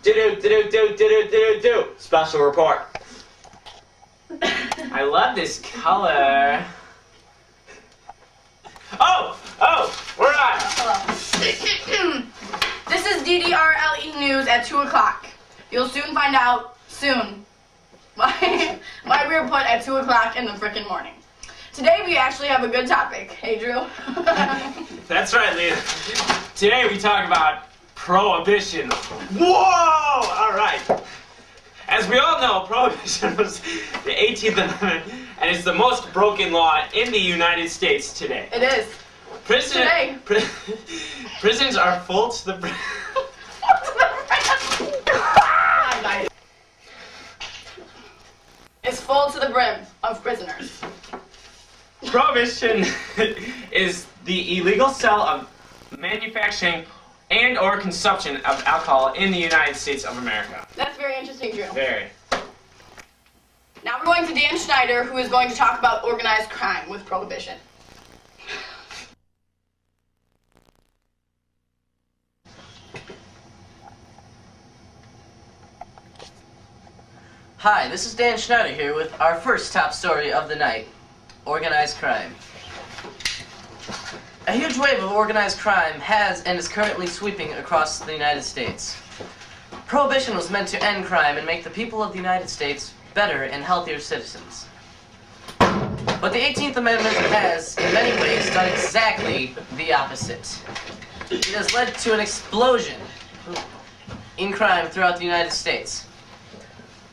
Do. Special report. I love this color. Oh, we're on. Hello. This is DDRLE News at 2 o'clock. You'll soon find out, why we were put at 2 o'clock in the frickin' morning. Today we actually have a good topic. Hey, Drew? That's right, Leah. Today we talk about Prohibition. Whoa! All right. As we all know, Prohibition was the 18th Amendment, and it's the most broken law in the United States today. It is. Prisons are full to the brim. It's full to the brim of prisoners. Prohibition is the illegal sale of manufacturing and or consumption of alcohol in the United States of America. That's very interesting, Drew. Very. Now we're going to Dan Schneider, who is going to talk about organized crime with Prohibition. Hi, this is Dan Schneider here with our first top story of the night, organized crime. A huge wave of organized crime has and is currently sweeping across the United States. Prohibition was meant to end crime and make the people of the United States better and healthier citizens. But the 18th Amendment has, in many ways, done exactly the opposite. It has led to an explosion in crime throughout the United States.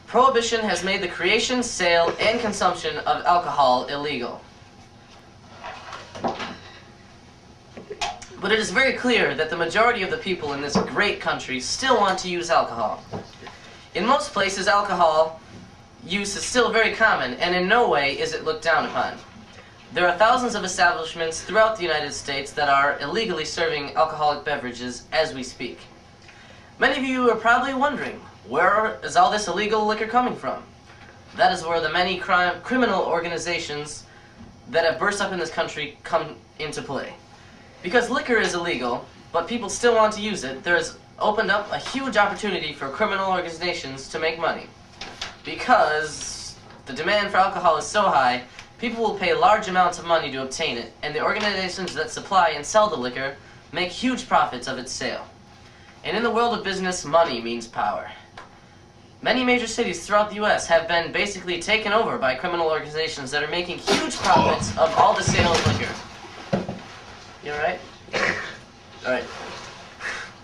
Prohibition has made the creation, sale, and consumption of alcohol illegal. But it is very clear that the majority of the people in this great country still want to use alcohol. In most places, alcohol use is still very common, and in no way is it looked down upon. There are thousands of establishments throughout the United States that are illegally serving alcoholic beverages as we speak. Many of you are probably wondering, where is all this illegal liquor coming from? That is where the many criminal organizations that have burst up in this country come into play. Because liquor is illegal, but people still want to use it, there has opened up a huge opportunity for criminal organizations to make money. Because the demand for alcohol is so high, people will pay large amounts of money to obtain it, and the organizations that supply and sell the liquor make huge profits of its sale. And in the world of business, money means power. Many major cities throughout the U.S. have been basically taken over by criminal organizations that are making huge profits of all the sale of liquor. You alright? Alright.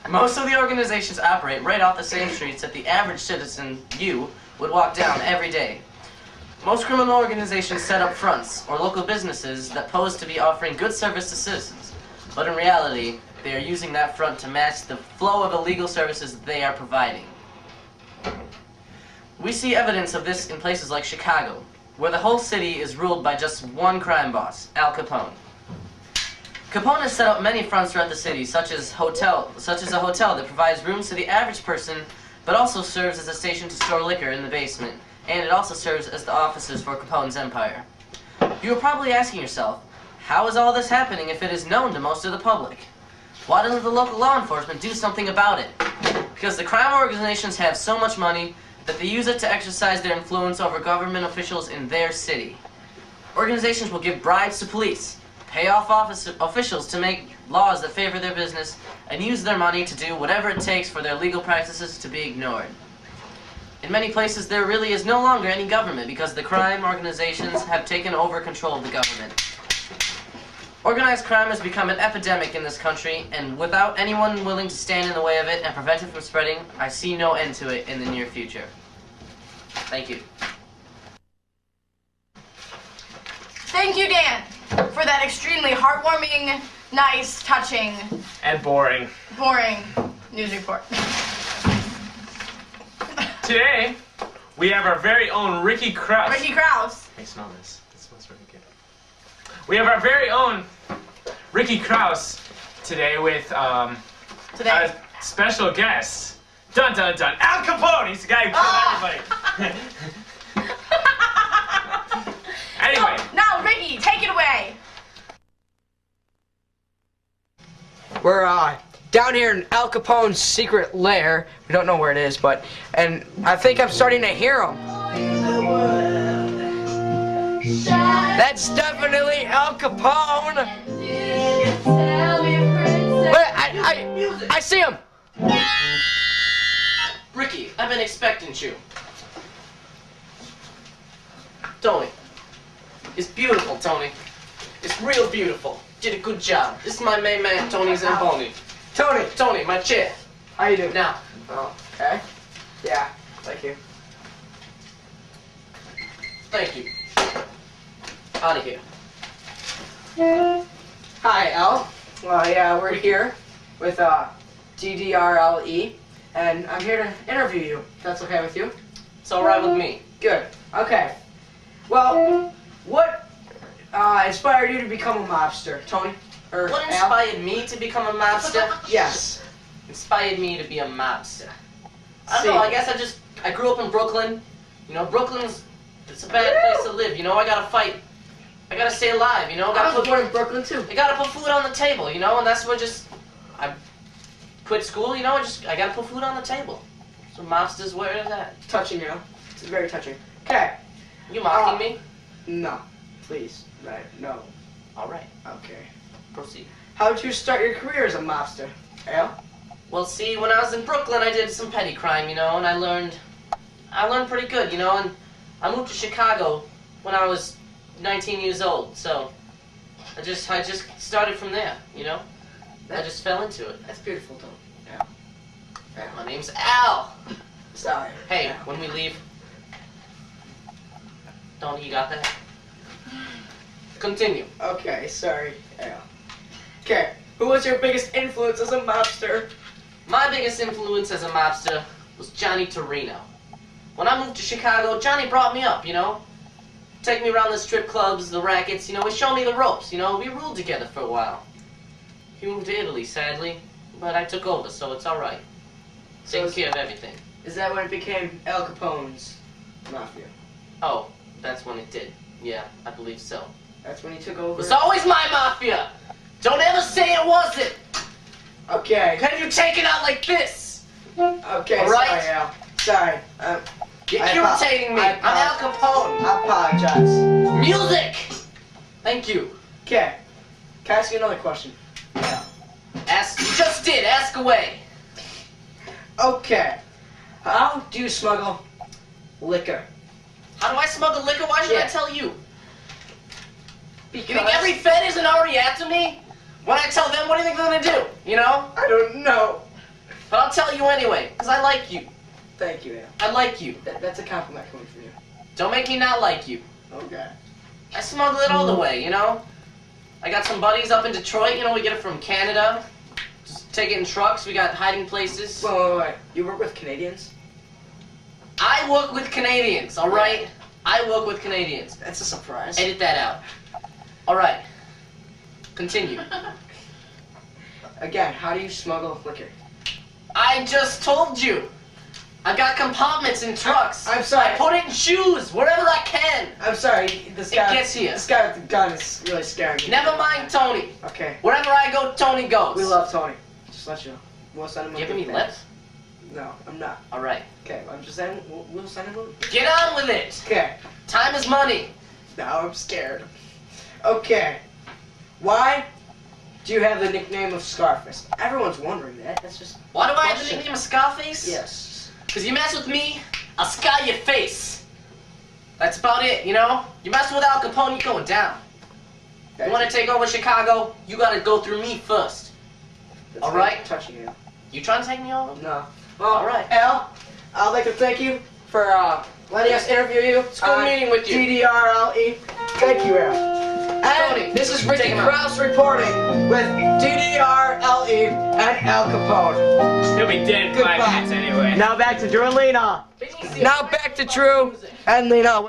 Most of the organizations operate right off the same streets that the average citizen, you, would walk down every day. Most criminal organizations set up fronts or local businesses that pose to be offering good service to citizens, but in reality, they are using that front to match the flow of illegal services that they are providing. We see evidence of this in places like Chicago, where the whole city is ruled by just one crime boss, Al Capone. Capone has set up many fronts throughout the city, such as a hotel that provides rooms to the average person, but also serves as a station to store liquor in the basement, and it also serves as the offices for Capone's empire. You are probably asking yourself, how is all this happening if it is known to most of the public? Why doesn't the local law enforcement do something about it? Because the crime organizations have so much money that they use it to exercise their influence over government officials in their city. Organizations will give bribes to police, pay off officials to make laws that favor their business, and use their money to do whatever it takes for their legal practices to be ignored. In many places, there really is no longer any government because the crime organizations have taken over control of the government. Organized crime has become an epidemic in this country, and without anyone willing to stand in the way of it and prevent it from spreading, I see no end to it in the near future. Thank you. Thank you, Dan, for that extremely heartwarming, nice, touching, And boring. boring news report. Today, we have our very own Ricky Krause. Ricky Krause. Hey, smell this. This smells really good. We have our very own Ricky Krause today with a special guest. Dun dun dun. Al Capone. He's the guy who killed everybody. Anyway. Now, Ricky, take it away. We're down here in Al Capone's secret lair. We don't know where it is, and I think I'm starting to hear him. That's definitely Al Capone. Wait, I see him. Ricky, I've been expecting you. Tony. It's beautiful, Tony. It's real beautiful. Did a good job. This is my main man, Tony Zamboni. Tony, my chair. How you doing? Now. Oh, okay. Yeah, thank you. Thank you. Out of here. Hi, Al. Well, yeah, we're here with DDRLE, and I'm here to interview you. If that's okay with you? It's alright with me. Good. Okay. Well, what inspired you to become a mobster, Tony? Or What Al? inspired me to become a mobster? Yes. Inspired me to be a mobster. I don't know, I guess I grew up in Brooklyn. You know, it's a bad place to live, you know, I gotta fight. I gotta stay alive, you know, I was born in Brooklyn too. I gotta put food on the table, you know, and that's what I quit school, you know, I gotta put food on the table. So mobsters, where is that? Touching, you know. It's very touching. Okay. You mocking me? No. Please. Right. No. Alright, Okay. proceed. How did you start your career as a mobster, Al? Well, see, when I was in Brooklyn, I did some petty crime, you know, and I learned pretty good, you know, and I moved to Chicago when I was 19 years old, so I just started from there, you know. I just fell into it. That's beautiful, Tony. Yeah. My name's Al. Sorry. Hey, Al. when we leave, Tony, you got that? Continue. Okay, sorry, Al. Okay. Who was your biggest influence as a mobster? My biggest influence as a mobster was Johnny Torino. When I moved to Chicago, Johnny brought me up, you know. Take me around the strip clubs, the rackets, you know, he showed me the ropes, you know. We ruled together for a while. He moved to Italy, sadly, but I took over, so it's alright. Taking care of everything. Is that when it became Al Capone's mafia? Oh, that's when it did. Yeah, I believe so. That's when he took over? It's always my mafia! Don't ever say it wasn't! Okay. Can you take it out like this? Okay, All right? sorry, Al. Sorry. You're I irritating me. I'm Al Capone. I apologize. Music! Thank you. Okay. Can I ask you another question? Ask. You just did. Ask away. Okay. How do you smuggle liquor? How do I smuggle liquor? Why should I Yeah. tell you? Because You think every Fed isn't already after me? When I tell them, what do you think they're gonna do? You know? I don't know. But I'll tell you anyway, because I like you. Thank you, Al. I like you. That's a compliment coming from you. Don't make me not like you. Okay. I smuggle it all the way, you know? I got some buddies up in Detroit, you know, we get it from Canada. Just take it in trucks, we got hiding places. Wait. You work with Canadians? I work with Canadians, alright? I work with Canadians. That's a surprise. Edit that out. Alright. Continue. Again, how do you smuggle liquor? I just told you. I got compartments in trucks. I'm sorry. I put it in shoes, wherever I can. I'm sorry, this guy. gets here. This guy with the gun is really scaring me. Never mind Tony. Okay. Wherever I go, Tony goes. We love Tony. Just let you know. We'll send him a Giving me big lips? No, I'm not. Alright. Okay, I'm just saying we'll send him a. Get on with it. Okay. Time is money. Now I'm scared. Okay. Why do you have the nickname of Scarface? Everyone's wondering that. That's just. Why do I have the Bullshit. nickname of Scarface? Yes. Because you mess with me, I'll scar your face. That's about it, you know? You mess with Al Capone, you're going down. You want to take over Chicago, you gotta go through me first. That's all right? very touching you. You trying to take me over? No. Well, All right. Al, I'd like to thank you for letting us interview you. It's a good meeting with you. DDRLE. Thank you, Al. And Tony, this is Ricky take him out. Krause reporting with DDRLE and Al Capone. He'll be dead in 5 Goodbye. minutes anyway. Now back to Drew and Lena. Now back to Drew and Lena.